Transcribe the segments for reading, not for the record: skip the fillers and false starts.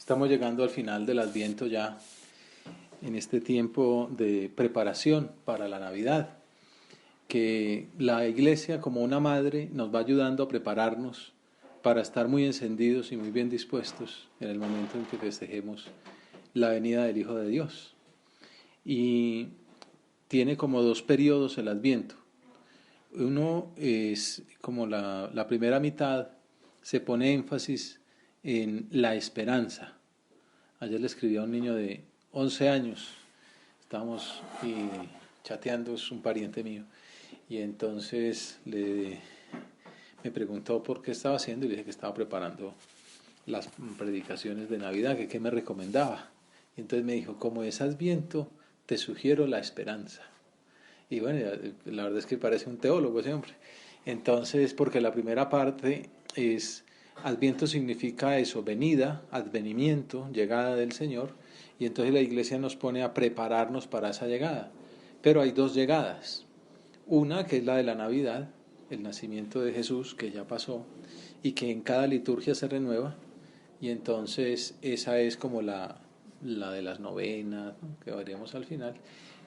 Estamos llegando al final del Adviento ya, en este tiempo de preparación para la Navidad, que la Iglesia como una madre nos va ayudando a prepararnos para estar muy encendidos y muy bien dispuestos en el momento en que festejemos la venida del Hijo de Dios. Y tiene como dos periodos el Adviento. Uno es como la primera mitad, se pone énfasis en la esperanza. Ayer le escribí a un niño de 11 años, estábamos chateando, es un pariente mío, y entonces me preguntó por qué estaba haciendo y le dije que estaba preparando las predicaciones de Navidad, que qué me recomendaba. Y entonces me dijo, como es Adviento, te sugiero la esperanza. Y bueno, la verdad es que parece un teólogo ese hombre. Entonces, porque la primera parte es, Adviento significa eso, venida, advenimiento, llegada del Señor, y entonces la Iglesia nos pone a prepararnos para esa llegada. Pero hay dos llegadas. Una que es la de la Navidad, el nacimiento de Jesús, que ya pasó, y que en cada liturgia se renueva, y entonces esa es como la de las novenas, ¿no?, que veremos al final.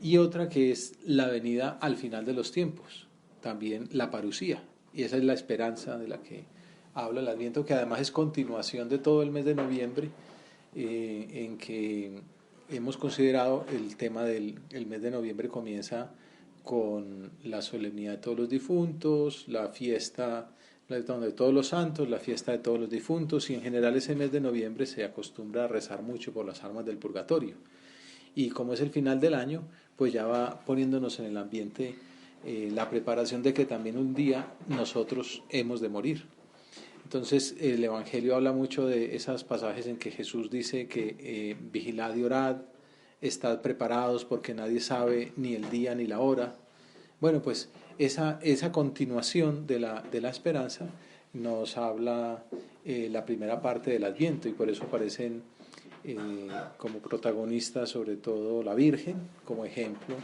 Y otra que es la venida al final de los tiempos, también la parusía, y esa es la esperanza de la que habla el Adviento, que además es continuación de todo el mes de noviembre, en que hemos considerado el tema del mes de noviembre comienza con la solemnidad de todos los difuntos, la fiesta de todos los santos, la fiesta de todos los difuntos, y en general ese mes de noviembre se acostumbra a rezar mucho por las almas del purgatorio. Y como es el final del año, pues ya va poniéndonos en el ambiente la preparación de que también un día nosotros hemos de morir. Entonces el Evangelio habla mucho de esos pasajes en que Jesús dice que vigilad y orad, estad preparados porque nadie sabe ni el día ni la hora. Bueno, pues esa continuación de la esperanza nos habla la primera parte del Adviento, y por eso aparecen como protagonista sobre todo la Virgen, como ejemplo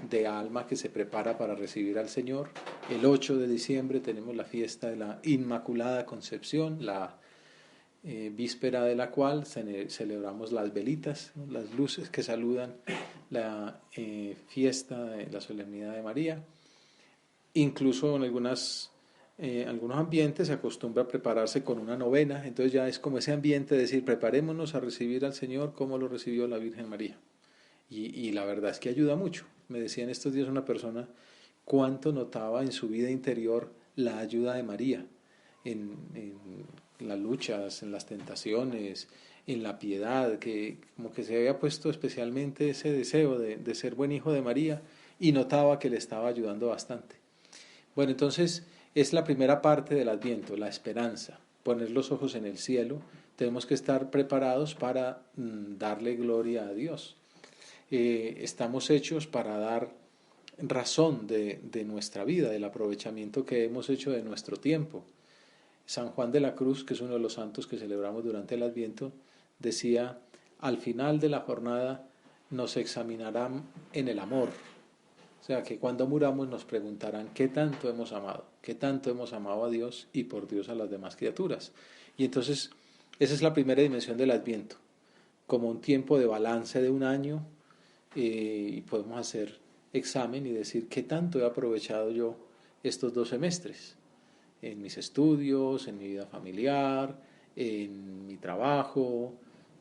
de alma que se prepara para recibir al Señor. El 8 de diciembre tenemos la fiesta de la Inmaculada Concepción, la víspera de la cual celebramos las velitas, ¿no?, las luces que saludan la fiesta de la solemnidad de María. Incluso en algunos ambientes se acostumbra a prepararse con una novena, entonces ya es como ese ambiente de decir, preparémonos a recibir al Señor como lo recibió la Virgen María. Y la verdad es que ayuda mucho. Me decía en estos días una persona cuánto notaba en su vida interior la ayuda de María en las luchas, en las tentaciones, en la piedad, que como que se había puesto especialmente ese deseo de ser buen hijo de María, y notaba que le estaba ayudando bastante. Bueno, entonces es la primera parte del Adviento, la esperanza, poner los ojos en el cielo. Tenemos que estar preparados para darle gloria a Dios. Estamos hechos para dar razón de nuestra vida, del aprovechamiento que hemos hecho de nuestro tiempo. San Juan de la Cruz, que es uno de los santos que celebramos durante el Adviento, decía, al final de la jornada nos examinarán en el amor. O sea, que cuando muramos nos preguntarán qué tanto hemos amado a Dios y por Dios a las demás criaturas. Y entonces esa es la primera dimensión del Adviento, como un tiempo de balance de un año, y podemos hacer examen y decir qué tanto he aprovechado yo estos 2 semestres, en mis estudios, en mi vida familiar, en mi trabajo,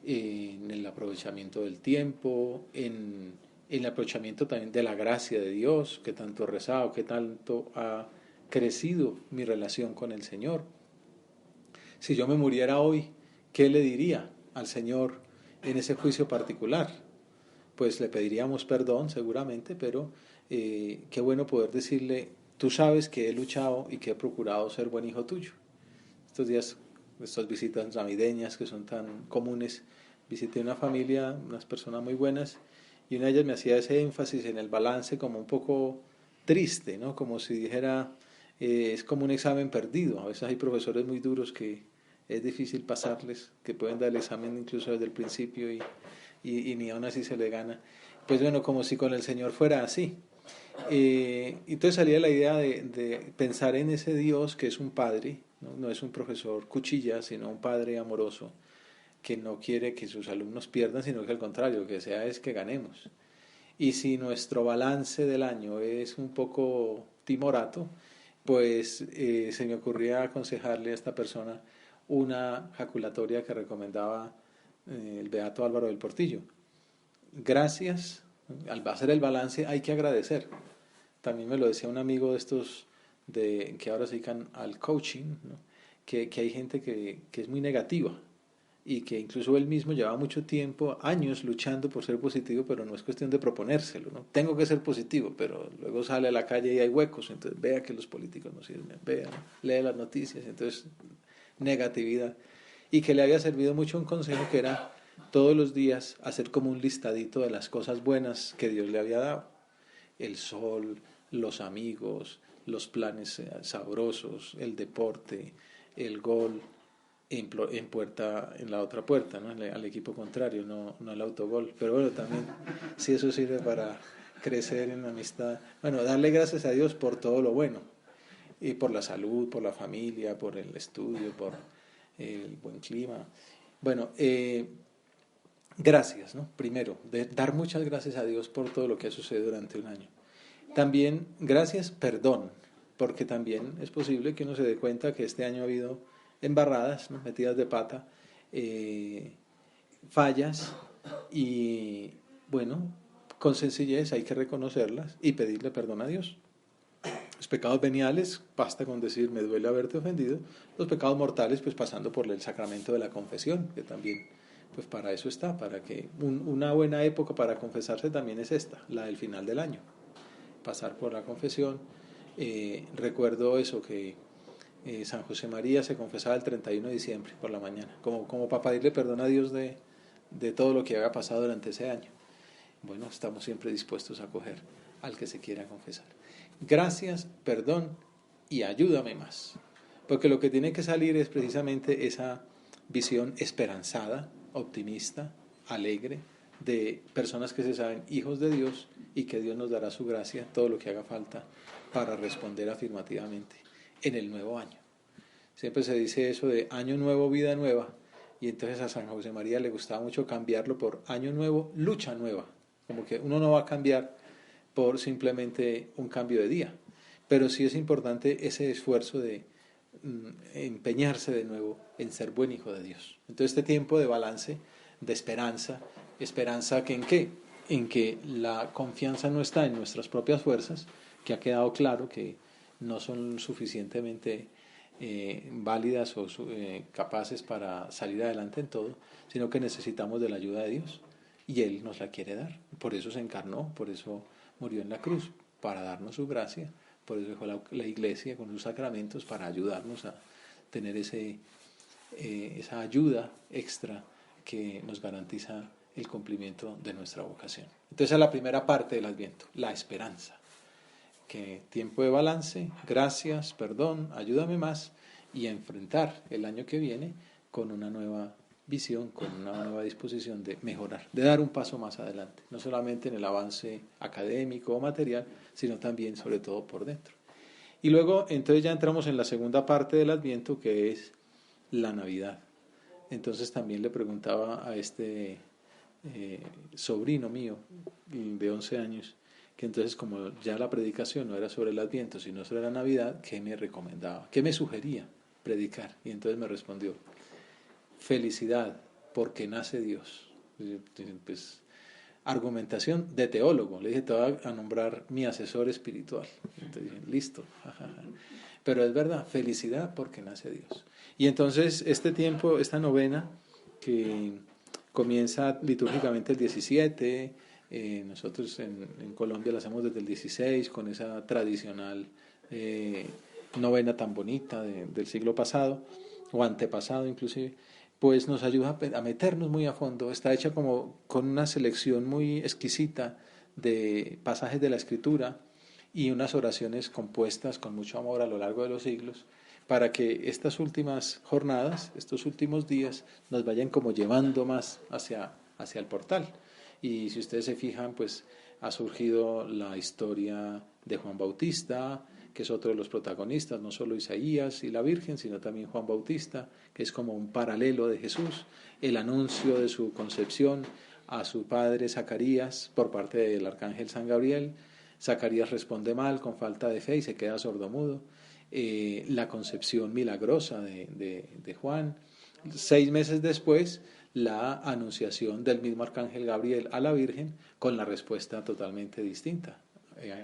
en el aprovechamiento del tiempo, en el aprovechamiento también de la gracia de Dios, que tanto he rezado, que tanto ha crecido mi relación con el Señor. Si yo me muriera hoy, ¿qué le diría al Señor en ese juicio particular? Pues le pediríamos perdón seguramente, pero qué bueno poder decirle, tú sabes que he luchado y que he procurado ser buen hijo tuyo. Estos días, estas visitas navideñas que son tan comunes, visité una familia, unas personas muy buenas, y una de ellas me hacía ese énfasis en el balance como un poco triste, ¿no? Como si dijera, es como un examen perdido. A veces hay profesores muy duros que es difícil pasarles, que pueden dar el examen incluso desde el principio y ni aún así se le gana. Pues bueno, como si con el Señor fuera así. Entonces salía la idea de pensar en ese Dios que es un padre, ¿no? No es un profesor cuchilla, sino un padre amoroso, que no quiere que sus alumnos pierdan, sino que al contrario, lo que desea es que ganemos. Y si nuestro balance del año es un poco timorato, pues se me ocurría aconsejarle a esta persona una jaculatoria que recomendaba el beato Álvaro del Portillo. Gracias, al hacer el balance hay que agradecer. También me lo decía un amigo de estos que ahora se dedican al coaching, ¿no? Que hay gente que es muy negativa y que incluso él mismo lleva mucho tiempo, años luchando por ser positivo, pero no es cuestión de proponérselo, ¿no? Tengo que ser positivo, pero luego sale a la calle y hay huecos, entonces vea que los políticos no sirven, vea, lee las noticias, entonces negatividad. Y que le había servido mucho un consejo que era todos los días hacer como un listadito de las cosas buenas que Dios le había dado. El sol, los amigos, los planes sabrosos, el deporte, el gol, en la otra puerta, ¿no? Al equipo contrario, no al autogol. Pero bueno, también, si eso sirve para crecer en amistad, bueno, darle gracias a Dios por todo lo bueno, y por la salud, por la familia, por el estudio, por el buen clima. Bueno, gracias, ¿no? Primero, dar muchas gracias a Dios por todo lo que ha sucedido durante un año. También, gracias, perdón, porque también es posible que uno se dé cuenta que este año ha habido embarradas, ¿no? Metidas de pata, fallas, y bueno, con sencillez hay que reconocerlas y pedirle perdón a Dios. Los pecados veniales, basta con decir me duele haberte ofendido. Los pecados mortales, pues pasando por el sacramento de la confesión, que también pues para eso está, para que una buena época para confesarse también es esta, la del final del año, pasar por la confesión. Recuerdo eso, que San José María se confesaba el 31 de diciembre por la mañana, como para pedirle perdón a Dios de todo lo que había pasado durante ese año. Bueno, estamos siempre dispuestos a acoger al que se quiera confesar. Gracias, perdón y ayúdame más. Porque lo que tiene que salir es precisamente esa visión esperanzada, optimista, alegre, de personas que se saben hijos de Dios y que Dios nos dará su gracia, todo lo que haga falta para responder afirmativamente en el nuevo año. Siempre se dice eso de año nuevo, vida nueva, y entonces a San José María le gustaba mucho cambiarlo por año nuevo, lucha nueva. Como que uno no va a cambiar por simplemente un cambio de día, pero sí es importante ese esfuerzo de empeñarse de nuevo en ser buen hijo de Dios. Entonces este tiempo de balance, de esperanza que ¿en qué? En que la confianza no está en nuestras propias fuerzas, que ha quedado claro que no son suficientemente válidas o capaces para salir adelante en todo, sino que necesitamos de la ayuda de Dios y Él nos la quiere dar. Por eso se encarnó, por eso murió en la cruz, para darnos su gracia. Por eso dejó la iglesia con sus sacramentos para ayudarnos a tener esa ayuda extra que nos garantiza el cumplimiento de nuestra vocación. Entonces, es la primera parte del Adviento, la esperanza. Que tiempo de balance, gracias, perdón, ayúdame más, y a enfrentar el año que viene con una nueva visión, con una nueva disposición de mejorar, de dar un paso más adelante, no solamente en el avance académico o material, sino también, sobre todo, por dentro. Y luego, entonces ya entramos en la segunda parte del Adviento, que es la Navidad. Entonces también le preguntaba a este sobrino mío de 11 años, que entonces como ya la predicación no era sobre el Adviento, sino sobre la Navidad, ¿qué me recomendaba? ¿Qué me sugería predicar? Y entonces me respondió, felicidad, porque nace Dios. Pues, argumentación de teólogo. Le dije, te voy a nombrar mi asesor espiritual. Entonces dije, listo. Pero es verdad, felicidad porque nace Dios. Y entonces este tiempo, esta novena, que comienza litúrgicamente el 17, nosotros en Colombia la hacemos desde el 16, con esa tradicional novena tan bonita del siglo pasado, o antepasado inclusive, pues nos ayuda a meternos muy a fondo. Está hecha como con una selección muy exquisita de pasajes de la Escritura y unas oraciones compuestas con mucho amor a lo largo de los siglos, para que estas últimas jornadas, estos últimos días, nos vayan como llevando más hacia el portal. Y si ustedes se fijan, pues ha surgido la historia de Juan Bautista, que es otro de los protagonistas, no solo Isaías y la Virgen, sino también Juan Bautista, que es como un paralelo de Jesús, el anuncio de su concepción a su padre Zacarías por parte del arcángel San Gabriel. Zacarías responde mal, con falta de fe, y se queda sordomudo. La concepción milagrosa de Juan. 6 meses después, la anunciación del mismo arcángel Gabriel a la Virgen, con la respuesta totalmente distinta,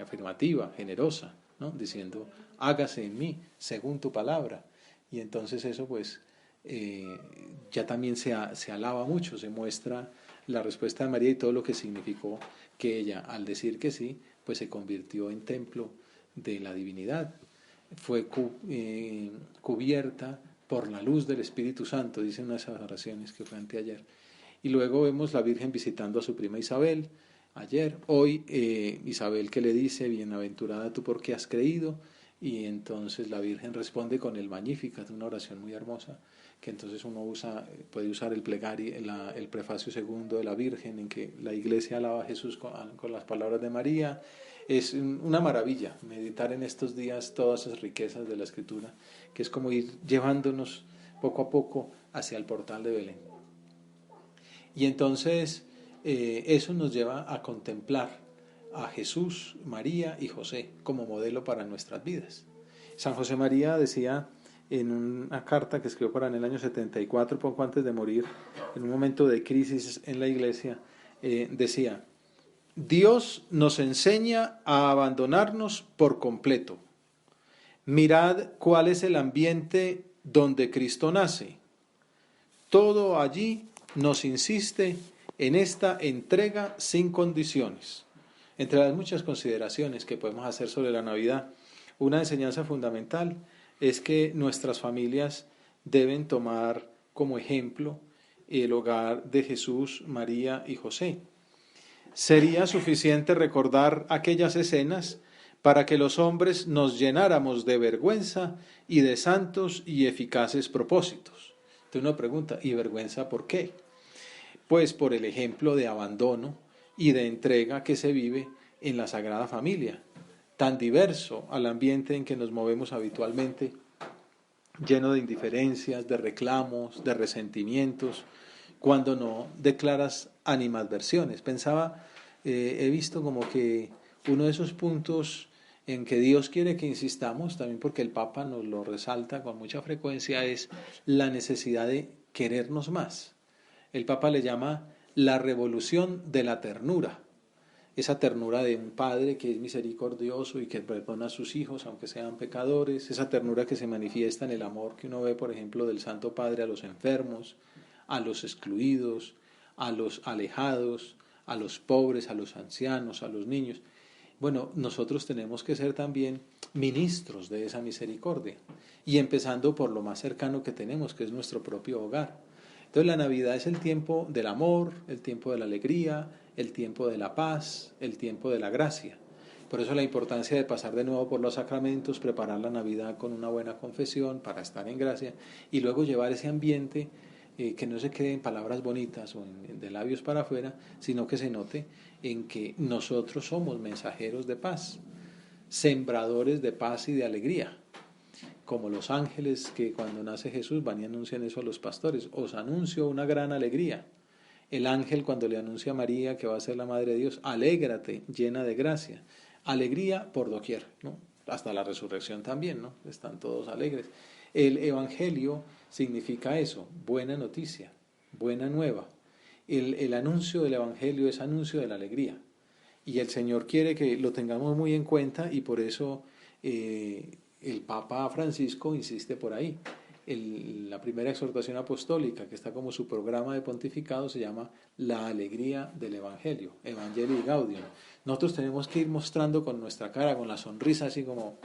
afirmativa, generosa, ¿no? Diciendo, hágase en mí según tu palabra. Y entonces eso pues ya también se alaba mucho, se muestra la respuesta de María y todo lo que significó que ella, al decir que sí, pues se convirtió en templo de la divinidad. Fue cubierta por la luz del Espíritu Santo, dicen unas oraciones que fue anteayer. Y luego vemos la Virgen visitando a su prima Isabel, ayer. Hoy Isabel que le dice, bienaventurada tú porque has creído, y entonces la Virgen responde con el Magnificat, una oración muy hermosa, que entonces uno puede usar el plegario, el prefacio segundo de la Virgen, en que la Iglesia alaba a Jesús con las palabras de María. Es una maravilla meditar en estos días todas esas riquezas de la Escritura, que es como ir llevándonos poco a poco hacia el portal de Belén. Y entonces eso nos lleva a contemplar a Jesús, María y José como modelo para nuestras vidas. San José María decía en una carta que escribió para en el año 74, poco antes de morir, en un momento de crisis en la iglesia, decía: Dios nos enseña a abandonarnos por completo. Mirad cuál es el ambiente donde Cristo nace. Todo allí nos insiste en esta entrega sin condiciones. Entre las muchas consideraciones que podemos hacer sobre la Navidad, una enseñanza fundamental es que nuestras familias deben tomar como ejemplo el hogar de Jesús, María y José. Sería suficiente recordar aquellas escenas para que los hombres nos llenáramos de vergüenza y de santos y eficaces propósitos. Entonces uno pregunta, ¿y vergüenza por qué? Pues por el ejemplo de abandono y de entrega que se vive en la Sagrada Familia, tan diverso al ambiente en que nos movemos habitualmente, lleno de indiferencias, de reclamos, de resentimientos, cuando no declaras animadversiones. He visto como que uno de esos puntos en que Dios quiere que insistamos, también porque el Papa nos lo resalta con mucha frecuencia, es la necesidad de querernos más. El Papa le llama la revolución de la ternura, esa ternura de un padre que es misericordioso y que perdona a sus hijos aunque sean pecadores, esa ternura que se manifiesta en el amor que uno ve, por ejemplo, del Santo Padre a los enfermos, a los excluidos, a los alejados, a los pobres, a los ancianos, a los niños. Bueno, nosotros tenemos que ser también ministros de esa misericordia, y empezando por lo más cercano que tenemos, que es nuestro propio hogar. Entonces la Navidad es el tiempo del amor, el tiempo de la alegría, el tiempo de la paz, el tiempo de la gracia. Por eso la importancia de pasar de nuevo por los sacramentos, preparar la Navidad con una buena confesión para estar en gracia, y luego llevar ese ambiente que no se quede en palabras bonitas o de labios para afuera, sino que se note en que nosotros somos mensajeros de paz, sembradores de paz y de alegría, como los ángeles que cuando nace Jesús van y anuncian eso a los pastores: os anuncio una gran alegría. El ángel cuando le anuncia a María que va a ser la madre de Dios: alégrate, llena de gracia. Alegría por doquier, ¿no? Hasta la resurrección también, ¿no? Están todos alegres. El evangelio significa eso: buena noticia, buena nueva. El anuncio del evangelio es anuncio de la alegría. Y el Señor quiere que lo tengamos muy en cuenta, y por eso el Papa Francisco insiste por ahí. La primera exhortación apostólica, que está como su programa de pontificado, se llama La alegría del Evangelio, Evangelii Gaudium. Nosotros tenemos que ir mostrando con nuestra cara, con la sonrisa, así como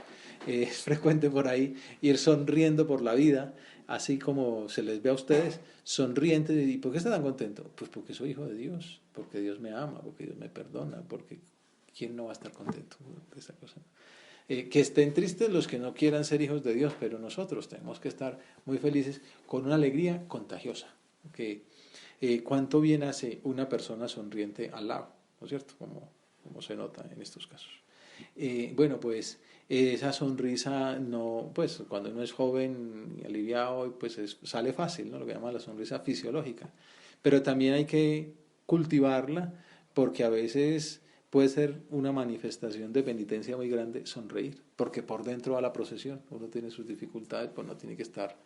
es frecuente por ahí, ir sonriendo por la vida, así como se les ve a ustedes, sonrientes. ¿Y por qué está tan contento? Pues porque soy hijo de Dios, porque Dios me ama, porque Dios me perdona, porque ¿quién no va a estar contento de esa cosa? Que estén tristes los que no quieran ser hijos de Dios, pero nosotros tenemos que estar muy felices, con una alegría contagiosa. Que cuánto bien hace una persona sonriente al lado, ¿no es cierto? Como se nota en estos casos. Bueno, pues esa sonrisa no, pues cuando uno es joven y aliviado, pues sale fácil, ¿no? Lo que llama la sonrisa fisiológica. Pero también hay que cultivarla porque a veces puede ser una manifestación de penitencia muy grande sonreír, porque por dentro va la procesión, uno tiene sus dificultades, pues no tiene que estar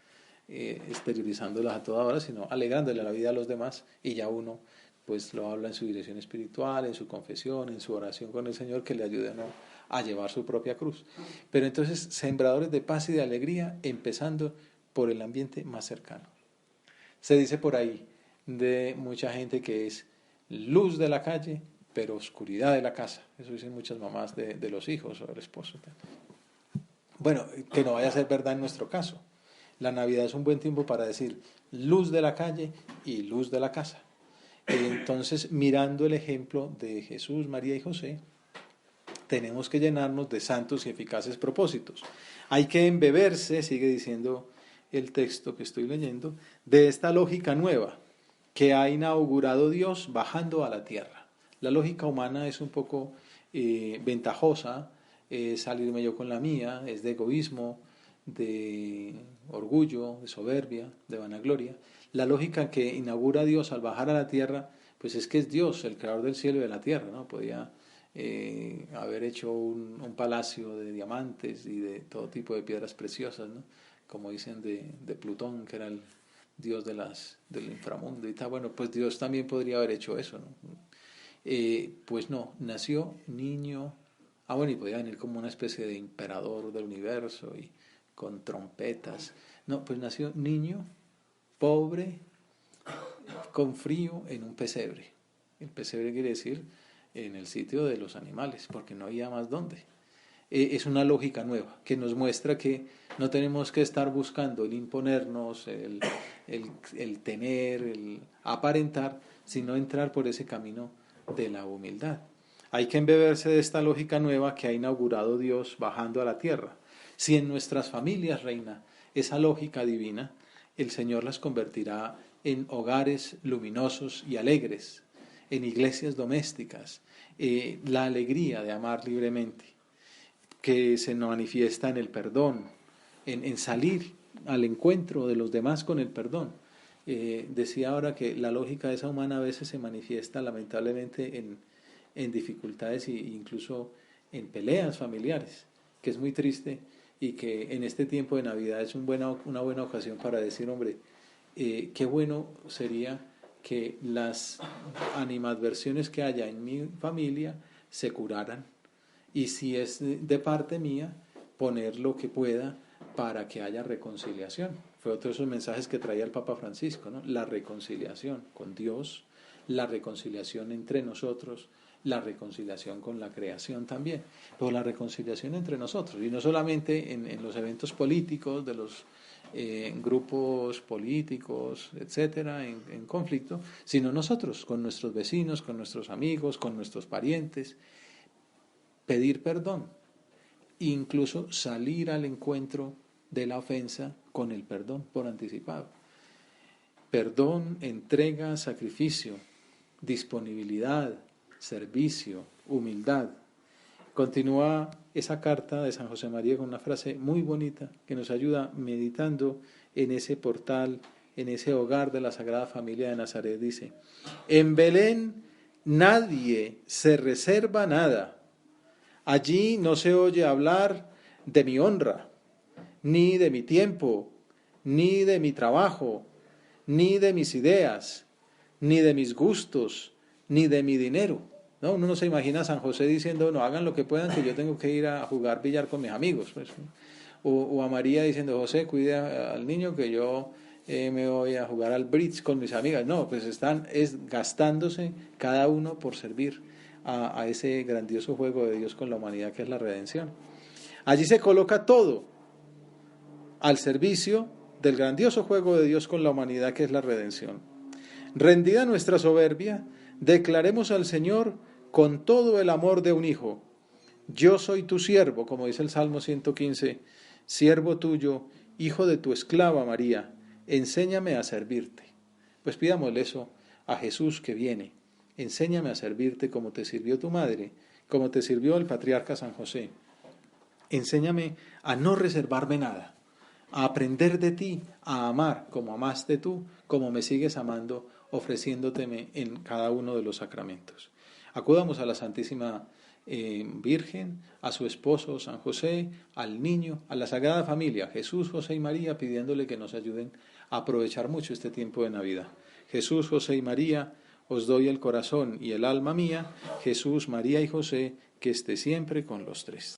exteriorizándolas a toda hora, sino alegrándole la vida a los demás y ya uno pues lo habla en su dirección espiritual, en su confesión, en su oración con el Señor, que le ayude ¿no? a llevar su propia cruz. Pero entonces, sembradores de paz y de alegría, empezando por el ambiente más cercano. Se dice por ahí de mucha gente que es luz de la calle, pero oscuridad de la casa. Eso dicen muchas mamás de los hijos o del esposo. Bueno, que no vaya a ser verdad en nuestro caso. La Navidad es un buen tiempo para decir luz de la calle y luz de la casa. Entonces, mirando el ejemplo de Jesús, María y José, tenemos que llenarnos de santos y eficaces propósitos. Hay que embeberse, sigue diciendo el texto que estoy leyendo, de esta lógica nueva que ha inaugurado Dios bajando a la tierra. La lógica humana es un poco ventajosa, salirme yo con la mía, es de egoísmo, de orgullo, de soberbia, de vanagloria. La lógica que inaugura Dios al bajar a la tierra, pues es que es Dios, el creador del cielo y de la tierra, ¿no? Podía haber hecho un palacio de diamantes y de todo tipo de piedras preciosas, ¿no? Como dicen de Plutón, que era el dios del inframundo y tal. Bueno, pues Dios también podría haber hecho eso, ¿no? Pues no, nació niño. Ah, bueno, y podía venir como una especie de emperador del universo y con trompetas. No, pues nació niño, pobre, con frío, en un pesebre. El pesebre quiere decir en el sitio de los animales, porque no había más dónde. Es una lógica nueva que nos muestra que no tenemos que estar buscando el imponernos, el tener, el aparentar, sino entrar por ese camino de la humildad. Hay que embeberse de esta lógica nueva que ha inaugurado Dios bajando a la tierra. Si en nuestras familias reina esa lógica divina, el Señor las convertirá en hogares luminosos y alegres, en iglesias domésticas, la alegría de amar libremente, que se manifiesta en el perdón, en salir al encuentro de los demás con el perdón. Decía ahora que la lógica esa humana a veces se manifiesta lamentablemente en dificultades e incluso en peleas familiares, que es muy triste y que en este tiempo de Navidad es una buena ocasión para decir, hombre, qué bueno sería que las animadversiones que haya en mi familia se curaran y si es de parte mía, poner lo que pueda para que haya reconciliación. Fue otro de esos mensajes que traía el Papa Francisco, ¿no? La reconciliación con Dios, la reconciliación entre nosotros, la reconciliación con la creación también, pero la reconciliación entre nosotros, y no solamente en los eventos políticos de los grupos políticos, etcétera, en conflicto, sino nosotros, con nuestros vecinos, con nuestros amigos, con nuestros parientes, pedir perdón, incluso salir al encuentro de la ofensa con el perdón por anticipado. Perdón, entrega, sacrificio, disponibilidad, servicio, humildad. Continúa esa carta de San José María con una frase muy bonita que nos ayuda meditando en ese portal, en ese hogar de la Sagrada Familia de Nazaret. Dice, en Belén nadie se reserva nada. Allí no se oye hablar de mi honra, ni de mi tiempo, ni de mi trabajo, ni de mis ideas, ni de mis gustos, ni de mi dinero. ¿No? Uno no se imagina a San José diciendo, no, hagan lo que puedan, que yo tengo que ir a jugar billar con mis amigos. Pues, ¿no? O a María diciendo, José, cuida al niño que yo me voy a jugar al bridge con mis amigas. No, pues están gastándose cada uno por servir a ese grandioso juego de Dios con la humanidad que es la redención. Allí se coloca todo al servicio del grandioso juego de Dios con la humanidad que es la redención. Rendida nuestra soberbia, declaremos al Señor con todo el amor de un hijo. Yo soy tu siervo, como dice el Salmo 115, siervo tuyo, hijo de tu esclava María, enséñame a servirte. Pues pidámosle eso a Jesús que viene. Enséñame a servirte como te sirvió tu madre, como te sirvió el patriarca San José. Enséñame a no reservarme nada, a aprender de ti, a amar como amaste tú, como me sigues amando, ofreciéndoteme en cada uno de los sacramentos. Acudamos a la Santísima Virgen, a su esposo San José, al niño, a la Sagrada Familia, Jesús, José y María, pidiéndole que nos ayuden a aprovechar mucho este tiempo de Navidad. Jesús, José y María, os doy el corazón y el alma mía. Jesús, María y José, que esté siempre con los tres.